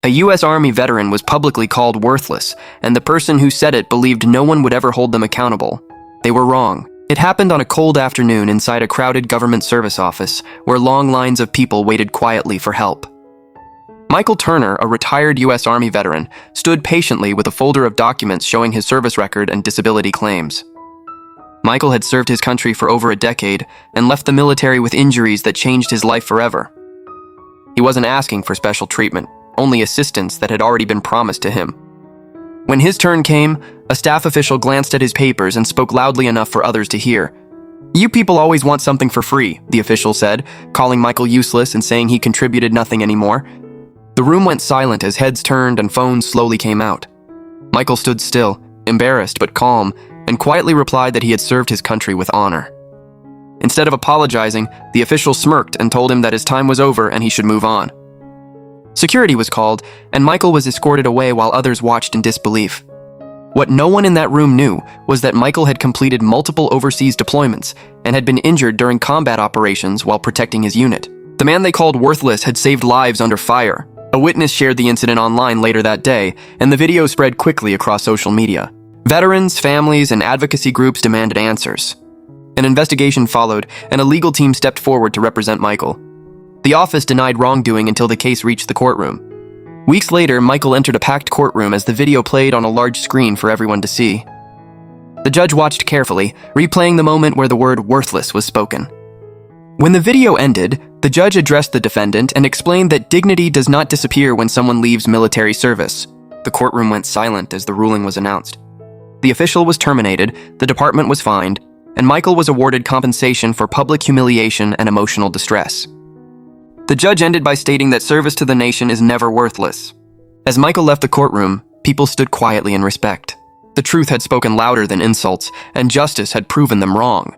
A U.S. Army veteran was publicly called worthless, and the person who said it believed no one would ever hold them accountable. They were wrong. It happened on a cold afternoon inside a crowded government service office, where long lines of people waited quietly for help. Michael Turner, a retired U.S. Army veteran, stood patiently with a folder of documents showing his service record and disability claims. Michael had served his country for over a decade and left the military with injuries that changed his life forever. He wasn't asking for special treatment, only assistance that had already been promised to him. When his turn came, a staff official glanced at his papers and spoke loudly enough for others to hear. "You people always want something for free," the official said, calling Michael useless and saying he contributed nothing anymore. The room went silent as heads turned and phones slowly came out. Michael stood still, embarrassed but calm, and quietly replied that he had served his country with honor. Instead of apologizing, the official smirked and told him that his time was over and he should move on. Security was called, and Michael was escorted away while others watched in disbelief. What no one in that room knew was that Michael had completed multiple overseas deployments and had been injured during combat operations while protecting his unit. The man they called worthless had saved lives under fire. A witness shared the incident online later that day, and the video spread quickly across social media. Veterans, families, and advocacy groups demanded answers. An investigation followed, and a legal team stepped forward to represent Michael. The office denied wrongdoing until the case reached the courtroom. Weeks later, Michael entered a packed courtroom as the video played on a large screen for everyone to see. The judge watched carefully, replaying the moment where the word worthless was spoken. When the video ended, the judge addressed the defendant and explained that dignity does not disappear when someone leaves military service. The courtroom went silent as the ruling was announced. The official was terminated, the department was fined, and Michael was awarded compensation for public humiliation and emotional distress. The judge ended by stating that service to the nation is never worthless. As Michael left the courtroom, people stood quietly in respect. The truth had spoken louder than insults, and justice had proven them wrong.